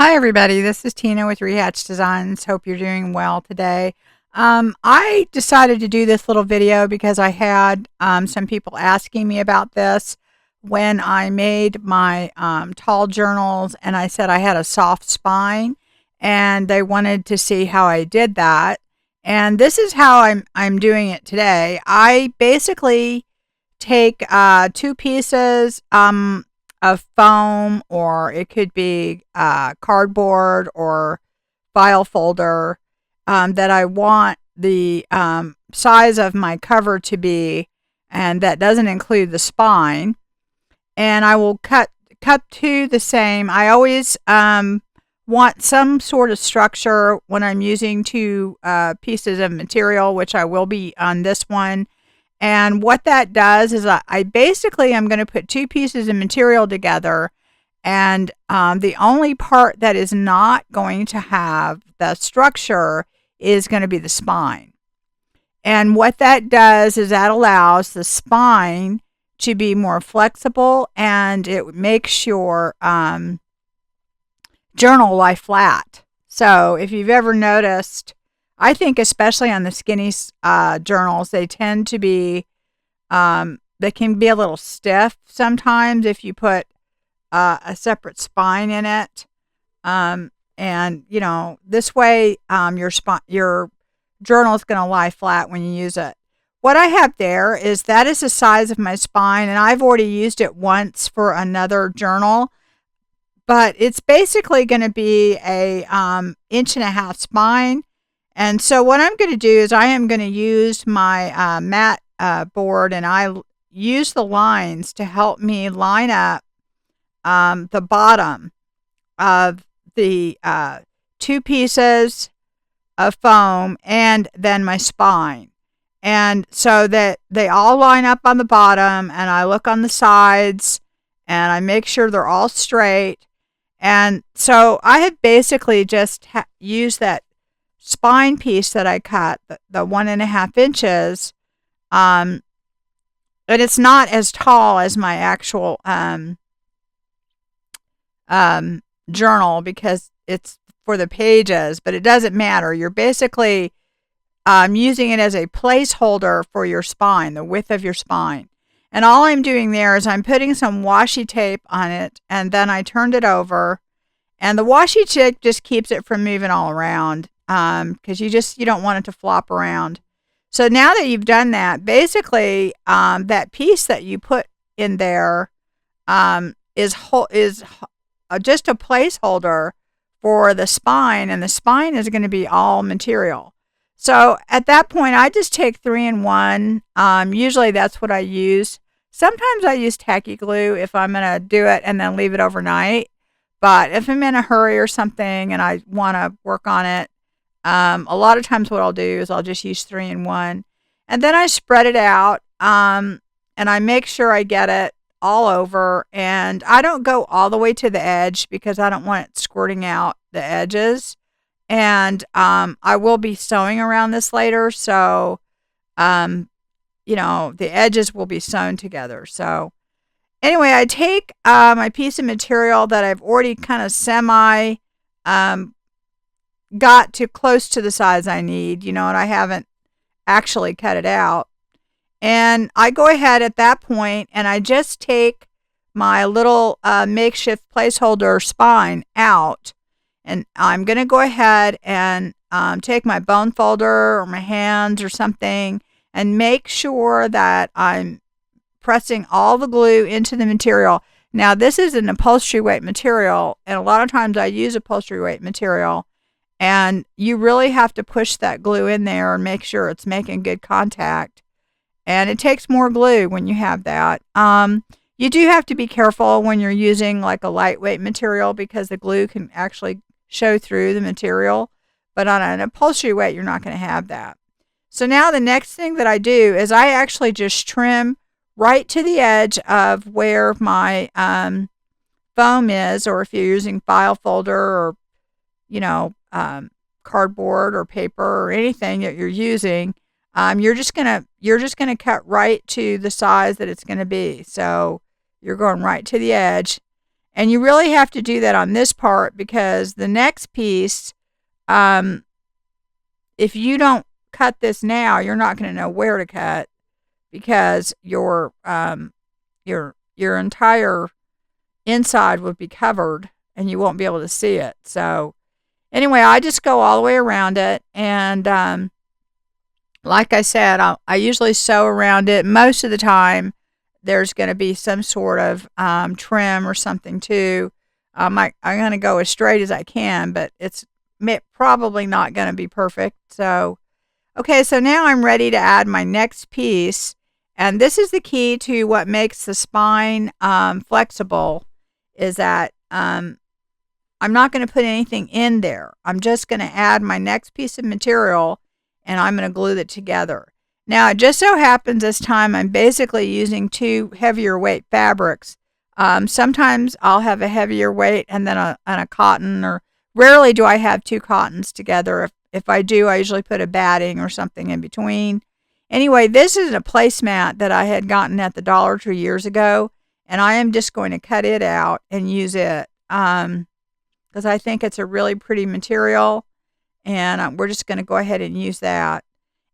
Hi, everybody. This is Tina with Rehatch Designs. Hope you're doing well today. I decided to do this little video because I had some people asking me about this when I made my tall journals, and I said I had a soft spine, and they wanted to see how I did that. And this is how I'm doing it today. I basically take two pieces of foam, or it could be cardboard or file folder that I want the size of my cover to be, and that doesn't include the spine. And I will cut to the same. I always want some sort of structure when I'm using two pieces of material, which I will be on this one. And what that does is I basically am going to put two pieces of material together, and the only part that is not going to have the structure is going to be the spine. And what that does is that allows the spine to be more flexible, and it makes your journal lie flat. So if you've ever noticed, I think especially on the skinny journals, they tend to be, they can be a little stiff sometimes if you put a separate spine in it. And this way, your journal is going to lie flat when you use it. What I have there is that is the size of my spine, and I've already used it once for another journal, but it's basically going to be a 1.5 inch spine. And so what I'm going to do is I am going to use my mat board, and I use the lines to help me line up the bottom of the two pieces of foam and then my spine. And so that they all line up on the bottom, and I look on the sides and I make sure they're all straight. And so I have basically just used that spine piece that I cut, the 1.5 inches, and it's not as tall as my actual journal because it's for the pages, but it doesn't matter. You're basically using it as a placeholder for your spine, the width of your spine. And all I'm doing there is I'm putting some washi tape on it, and then I turned it over, and the washi tape just keeps it from moving all around because you don't want it to flop around. So now that you've done that, basically that piece that you put in there is just a placeholder for the spine, and the spine is going to be all material. So at that point, I just take 3-in-1. Usually that's what I use. Sometimes I use tacky glue if I'm going to do it and then leave it overnight. But if I'm in a hurry or something and I want to work on it, a lot of times what I'll do is I'll just use 3-in-1. And then I spread it out, and I make sure I get it all over. And I don't go all the way to the edge because I don't want it squirting out the edges. And I will be sewing around this later, so the edges will be sewn together. So anyway, I take my piece of material that I've already kind of semi got to close to the size I need, and I haven't actually cut it out. And I go ahead at that point and I just take my little makeshift placeholder spine out. And I'm going to go ahead and take my bone folder or my hands or something and make sure that I'm pressing all the glue into the material. Now, this is an upholstery weight material, and a lot of times I use upholstery weight material, and you really have to push that glue in there and make sure it's making good contact. And it takes more glue when you have that. You do have to be careful when you're using like a lightweight material because the glue can actually show through the material, but on an upholstery weight you're not going to have that. So now the next thing that I do is I actually just trim right to the edge of where my foam is, or if you're using file folder or cardboard or paper or anything that you're using, you're just gonna cut right to the size that it's going to be. So you're going right to the edge. And you really have to do that on this part, because the next piece, um, if you don't cut this now, you're not going to know where to cut, because your entire inside would be covered and you won't be able to see it. So anyway, I just go all the way around it, and like I said, I usually sew around it. Most of the time, there's going to be some sort of trim or something too. I'm going to go as straight as I can, but it's probably not going to be perfect. So, okay, so now I'm ready to add my next piece. And this is the key to what makes the spine flexible, is that I'm not going to put anything in there. I'm just going to add my next piece of material, and I'm going to glue it together. Now, it just so happens this time I'm basically using two heavier weight fabrics. Sometimes I'll have a heavier weight and then a cotton, or rarely do I have two cottons together. If I do, I usually put a batting or something in between. Anyway, this is a placemat that I had gotten at the Dollar Tree years ago, and I am just going to cut it out and use it, because I think it's a really pretty material, and we're just going to go ahead and use that.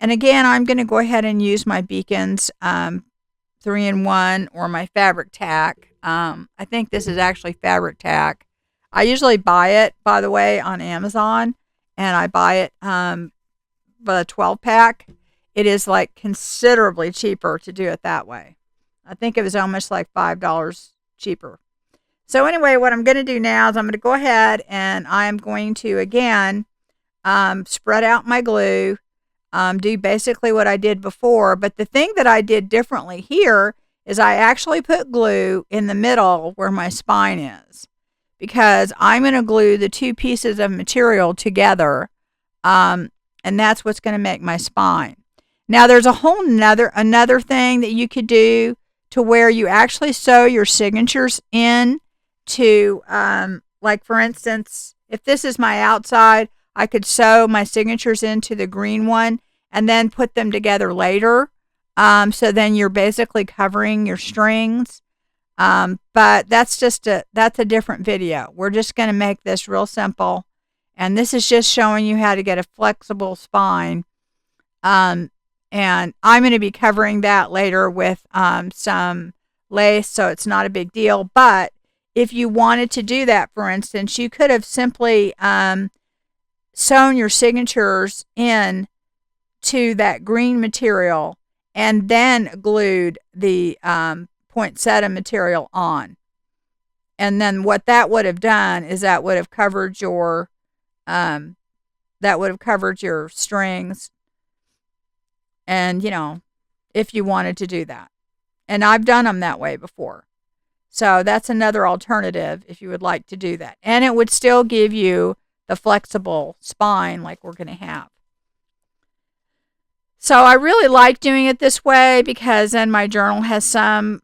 And again, I'm going to go ahead and use my Beacons 3-in-1 or my fabric tack. I think this is actually fabric tack. I usually buy it, by the way, on Amazon, and I buy it the 12-pack. It is like considerably cheaper to do it that way. I think it was almost like $5 cheaper. So anyway, what I'm going to do now is I'm going to go ahead and I'm going to, again, spread out my glue, do basically what I did before. But the thing that I did differently here is I actually put glue in the middle where my spine is, because I'm going to glue the two pieces of material together, and that's what's going to make my spine. Now, there's a whole another thing that you could do, to where you actually sew your signatures in to, like for instance, if this is my outside, I could sew my signatures into the green one and then put them together later. So then you're basically covering your strings. But that's a different video. We're just going to make this real simple. And this is just showing you how to get a flexible spine. And I'm going to be covering that later with some lace, so it's not a big deal. But if you wanted to do that, for instance, you could have simply sewn your signatures in to that green material and then glued the poinsettia material on. And then what that would have done is that would have covered your strings. And, if you wanted to do that. And I've done them that way before. So that's another alternative if you would like to do that. And it would still give you the flexible spine like we're going to have. So I really like doing it this way, because then my journal has some,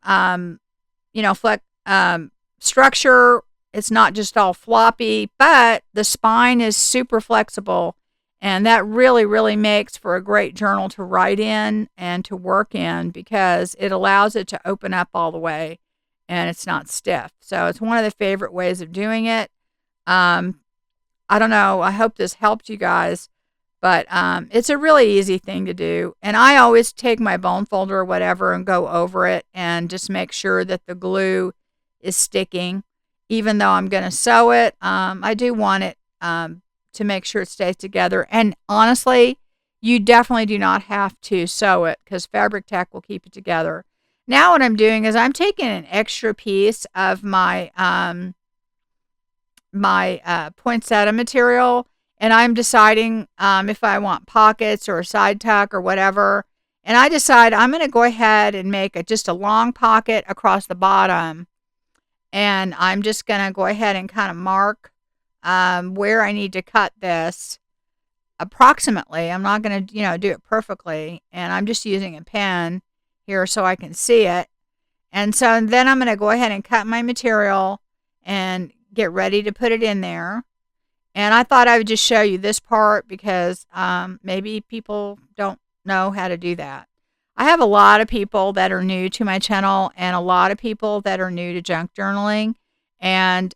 structure. It's not just all floppy, but the spine is super flexible. And that really, really makes for a great journal to write in and to work in, because it allows it to open up all the way and it's not stiff. So it's one of the favorite ways of doing it. I don't know. I hope this helped you guys, but it's a really easy thing to do. And I always take my bone folder or whatever and go over it and just make sure that the glue is sticking. Even though I'm going to sew it, I do want it to make sure it stays together. And honestly, you definitely do not have to sew it, because fabric tack will keep it together. Now what I'm doing is I'm taking an extra piece of my poinsettia material, and I'm deciding if I want pockets or a side tuck or whatever. And I decide I'm going to go ahead and make just a long pocket across the bottom. And I'm just going to go ahead and kind of mark where I need to cut this approximately. I'm not going to, do it perfectly. And I'm just using a pen here so I can see it. And so then I'm going to go ahead and cut my material and get ready to put it in there. And I thought I would just show you this part, because maybe people don't know how to do that. I have a lot of people that are new to my channel, and a lot of people that are new to junk journaling. And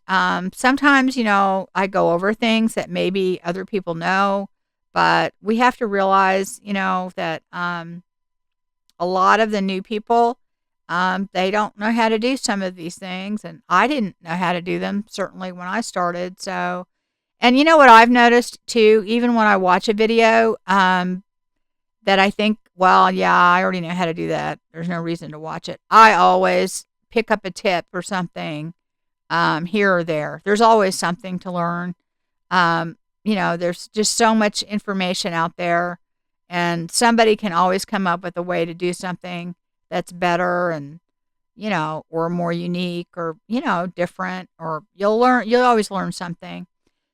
sometimes, I go over things that maybe other people know, but we have to realize, that a lot of the new people, they don't know how to do some of these things. And I didn't know how to do them, certainly when I started. So, and you know what I've noticed too, even when I watch a video, that I think, well, yeah, I already know how to do that. There's no reason to watch it. I always pick up a tip or something here or there. There's always something to learn. There's just so much information out there, and somebody can always come up with a way to do something that's better and, or more unique or, different, or you'll always learn something.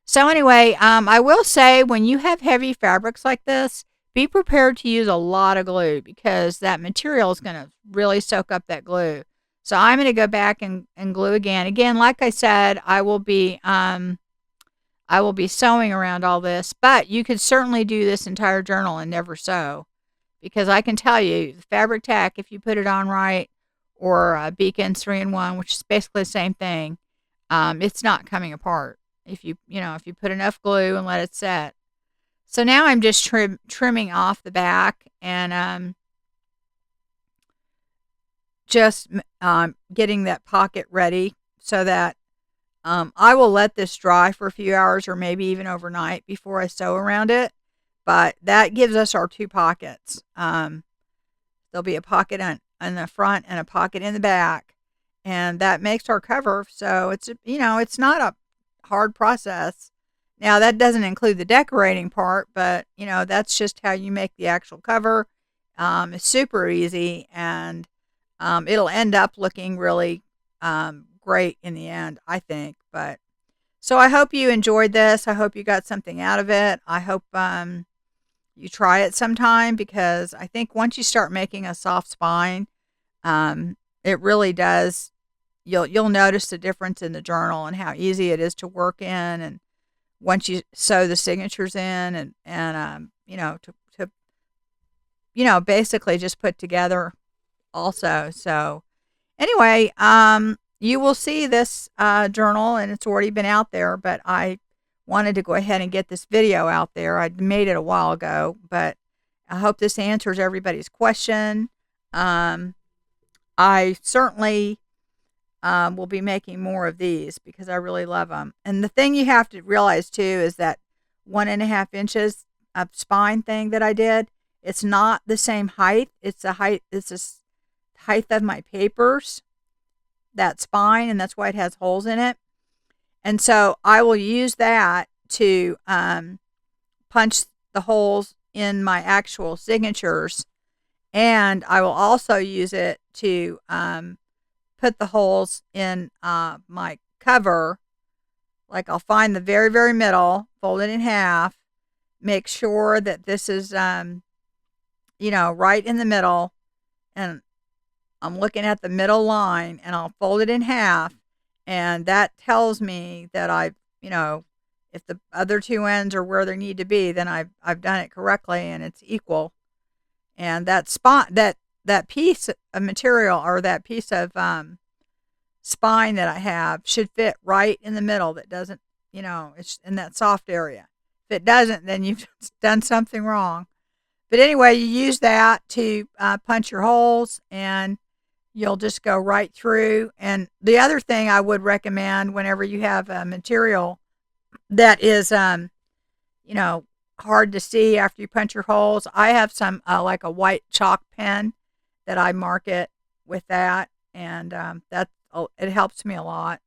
So anyway, I will say when you have heavy fabrics like this, be prepared to use a lot of glue because that material is going to really soak up that glue. So I'm going to go back and glue again. Again, like I said, I will be sewing around all this, but you could certainly do this entire journal and never sew because I can tell you the fabric tack, if you put it on right, or Beacon's 3-in-1, which is basically the same thing, it's not coming apart if you put enough glue and let it set. So now I'm just trimming off the back and just getting that pocket ready so that I will let this dry for a few hours or maybe even overnight before I sew around it. But that gives us our 2 pockets. There'll be a pocket on the front and a pocket in the back. And that makes our cover. So it's not a hard process. Now, that doesn't include the decorating part, but, that's just how you make the actual cover. It's super easy, and it'll end up looking really great in the end, I think. But so I hope you enjoyed this. I hope you got something out of it. I hope you try it sometime because I think once you start making a soft spine, it really does. You'll notice the difference in the journal and how easy it is to work in, and once you sew the signatures in and to basically just put together also. So anyway, you will see this journal, and it's already been out there, but I wanted to go ahead and get this video out there. I made it a while ago, but I hope this answers everybody's question. I certainly will be making more of these because I really love them. And the thing you have to realize too is that 1.5 inches of spine thing that I did, it's not the same height. It's the height. It's the height of my papers, that spine, and that's why it has holes in it. And so I will use that to punch the holes in my actual signatures, and I will also use it to put the holes in my cover. Like I'll find the very, very middle, fold it in half, make sure that this is, right in the middle, and I'm looking at the middle line, and I'll fold it in half, and that tells me that if the other 2 ends are where they need to be, then I've done it correctly and it's equal. And that spot, that piece of material, or that piece of spine that I have, should fit right in the middle. That doesn't, it's in that soft area. If it doesn't, then you've done something wrong. But anyway, you use that to punch your holes, and you'll just go right through. And the other thing I would recommend whenever you have a material that is, hard to see after you punch your holes, I have some like a white chalk pen that I mark it with that, and it helps me a lot.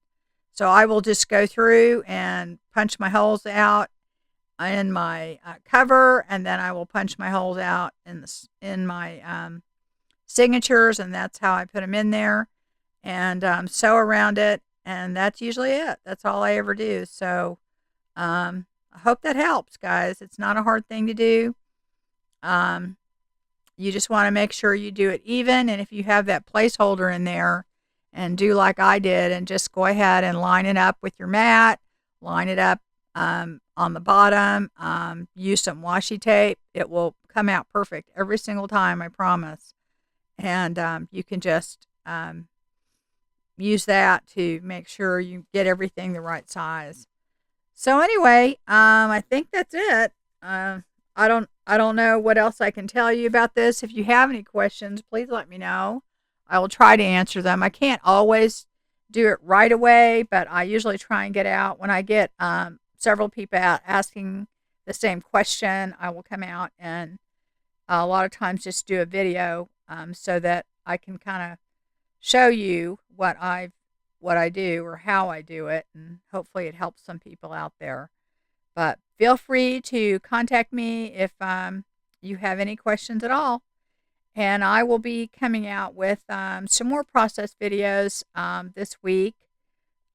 So I will just go through and punch my holes out in my cover, and then I will punch my holes out in my signatures, and that's how I put them in there, and sew around it, and that's usually it. That's all I ever do. So I hope that helps, guys. It's not a hard thing to do. You just want to make sure you do it even, and if you have that placeholder in there, and do like I did and just go ahead and line it up with your mat, line it up on the bottom, use some washi tape. It will come out perfect every single time, I promise. And you can just use that to make sure you get everything the right size. So anyway, I think that's it. I don't know what else I can tell you about this. If you have any questions, please let me know. I will try to answer them. I can't always do it right away, but I usually try and get out when I get several people out asking the same question. I will come out and a lot of times just do a video so that I can kind of show you what I do or how I do it, and hopefully it helps some people out there. But feel free to contact me if you have any questions at all. And I will be coming out with some more process videos this week.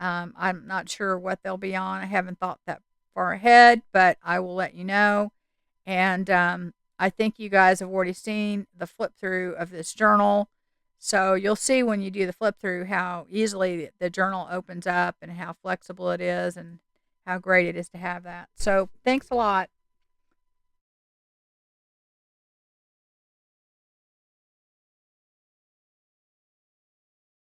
I'm not sure what they'll be on. I haven't thought that far ahead, but I will let you know. And I think you guys have already seen the flip through of this journal. So you'll see when you do the flip through how easily the journal opens up and how flexible it is and how great it is to have that. So thanks a lot.